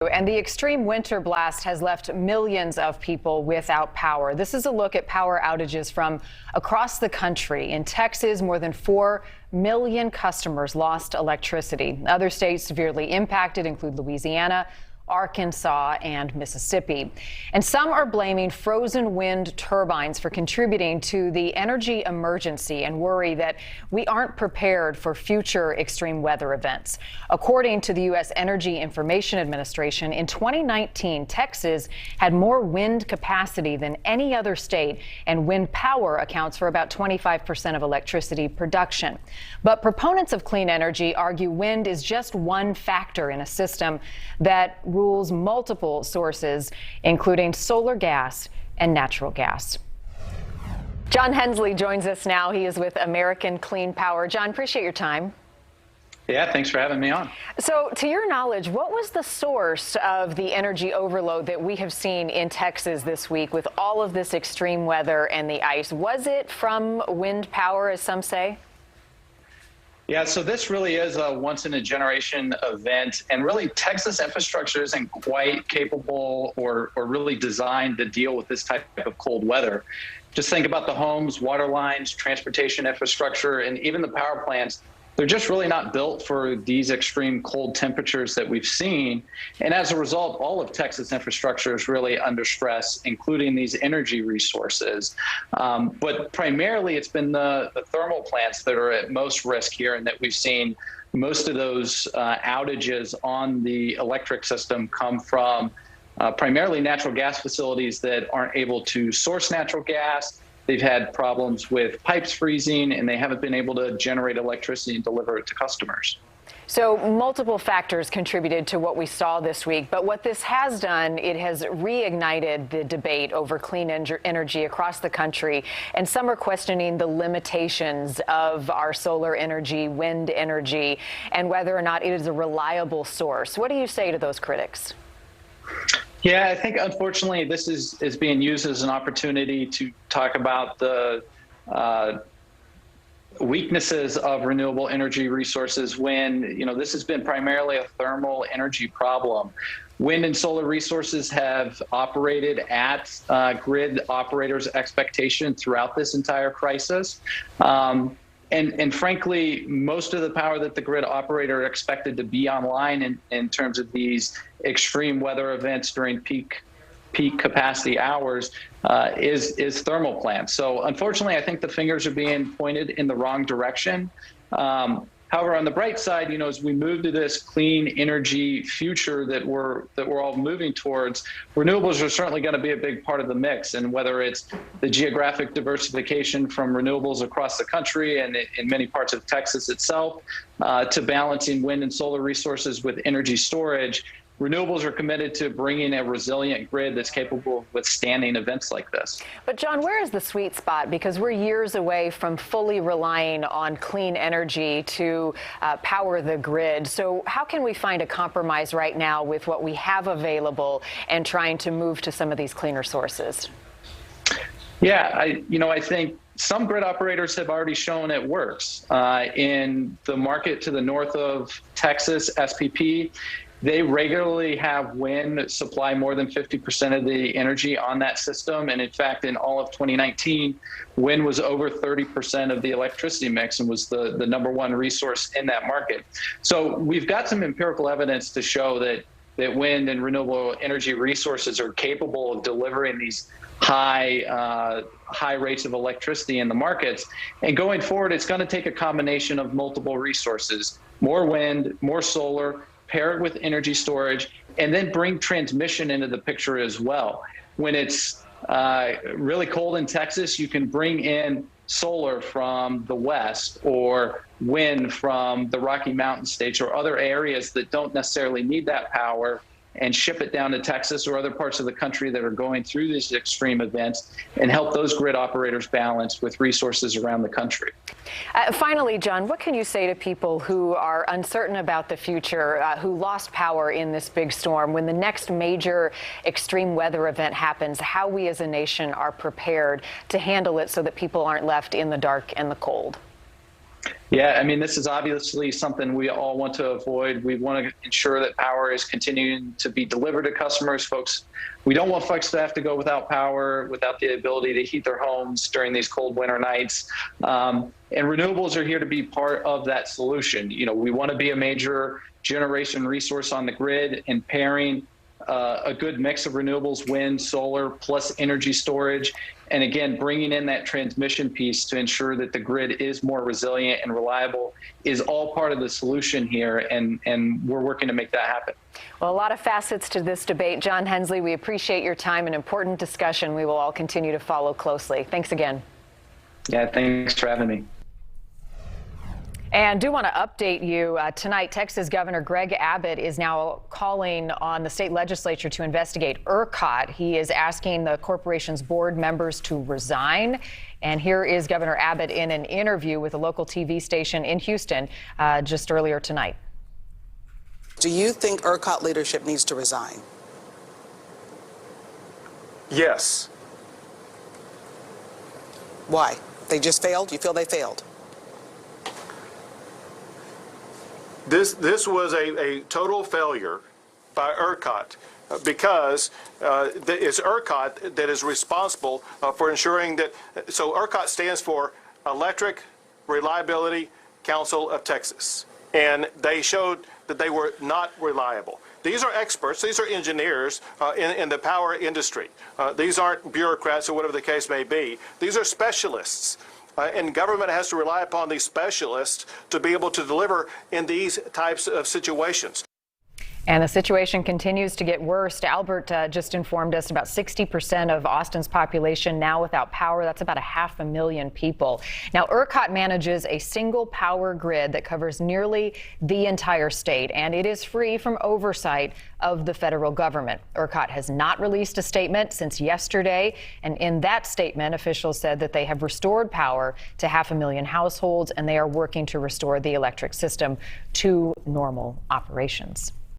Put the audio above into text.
And the extreme winter blast has left millions of people without power. This is a look at power outages from across the country. In Texas, more than 4 million customers lost electricity. Other states severely impacted include Louisiana, Arkansas, and Mississippi. And some are blaming frozen wind turbines for contributing to the energy emergency and worry that we aren't prepared for future extreme weather events. According to the U.S. Energy Information Administration, in 2019, Texas had more wind capacity than any other state, and wind power accounts for about 25% of electricity production. But proponents of clean energy argue wind is just one factor in a system that rules multiple sources, including solar gas and natural gas. John Hensley joins us now. He is with American Clean Power. John, appreciate your time. Yeah, thanks for having me on. So, to your knowledge, what was the source of the energy overload that we have seen in Texas this week with all of this extreme weather and the ice? Was it from wind power, as some say? Yeah, so this really is a once-in-a-generation event, and really Texas infrastructure isn't quite capable or really designed to deal with this type of cold weather. Just think about the homes, water lines, transportation infrastructure, and even the power plants. They're just really not built for these extreme cold temperatures that we've seen. And as a result, all of Texas infrastructure is really under stress, including these energy resources. But primarily, it's been the thermal plants that are at most risk here, and that we've seen most of those outages on the electric system come from primarily natural gas facilities that aren't able to source natural gas. They've had problems with pipes freezing, and they haven't been able to generate electricity and deliver it to customers. So multiple factors contributed to what we saw this week. But what this has done, it has reignited the debate over clean energy across the country. And some are questioning the limitations of our solar energy, wind energy, and whether or not it is a reliable source. What do you say to those critics? Yeah, I think unfortunately this is being used as an opportunity to talk about the weaknesses of renewable energy resources when, this has been primarily a thermal energy problem. Wind and solar resources have operated at grid operators' expectation throughout this entire crisis. And frankly, most of the power that the grid operator expected to be online in terms of these extreme weather events during peak capacity hours is thermal plants. So unfortunately, I think the fingers are being pointed in the wrong direction. However, on the bright side, as we move to this clean energy future that we're all moving towards, renewables are certainly going to be a big part of the mix. And whether it's the geographic diversification from renewables across the country and in many parts of Texas itself, to balancing wind and solar resources with energy storage, renewables are committed to bringing a resilient grid that's capable of withstanding events like this. But John, where is the sweet spot? Because we're years away from fully relying on clean energy to power the grid. So how can we find a compromise right now with what we have available and trying to move to some of these cleaner sources? Yeah, I think some grid operators have already shown it works. In the market to the north of Texas, SPP, they regularly have wind supply more than 50% of the energy on that system. And in fact, in all of 2019, wind was over 30% of the electricity mix and was the number one resource in that market. So we've got some empirical evidence to show that wind and renewable energy resources are capable of delivering these high rates of electricity in the markets. And going forward, it's going to take a combination of multiple resources: more wind, more solar, pair it with energy storage, and then bring transmission into the picture as well. When it's really cold in Texas, you can bring in solar from the west or wind from the Rocky Mountain states or other areas that don't necessarily need that power, and ship it down to Texas or other parts of the country that are going through these extreme events, and help those grid operators balance with resources around the country. Finally, John, what can you say to people who are uncertain about the future, who lost power in this big storm, when the next major extreme weather event happens, how we as a nation are prepared to handle it so that people aren't left in the dark and the cold? Yeah, I mean, this is obviously something we all want to avoid. We want to ensure that power is continuing to be delivered to customers. Folks, we don't want folks to have to go without power, without the ability to heat their homes during these cold winter nights. And renewables are here to be part of that solution. You know, we want to be a major generation resource on the grid, and pairing a good mix of renewables, wind, solar, plus energy storage. And again, bringing in that transmission piece to ensure that the grid is more resilient and reliable is all part of the solution here. And we're working to make that happen. Well, a lot of facets to this debate. John Hensley, we appreciate your time. An important discussion we will all continue to follow closely. Thanks again. Yeah, thanks for having me. And do want to update you tonight. Texas Governor Greg Abbott is now calling on the state legislature to investigate ERCOT. He is asking the corporation's board members to resign. And here is Governor Abbott in an interview with a local TV station in Houston just earlier tonight. Do you think ERCOT leadership needs to resign? Yes. Why? They just failed? You feel they failed? This was a total failure by ERCOT because it's ERCOT that is responsible for ensuring that. So ERCOT stands for Electric Reliability Council of Texas, and they showed that they were not reliable. These are experts. These are engineers in the power industry. These aren't bureaucrats or whatever the case may be. These are specialists. And government has to rely upon these specialists to be able to deliver in these types of situations. And the situation continues to get worse. Albert just informed us about 60% of Austin's population now without power. That's about 500,000 people. Now, ERCOT manages a single power grid that covers nearly the entire state, and it is free from oversight of the federal government. ERCOT has not released a statement since yesterday, and in that statement, officials said that they have restored power to 500,000 households, and they are working to restore the electric system to normal operations.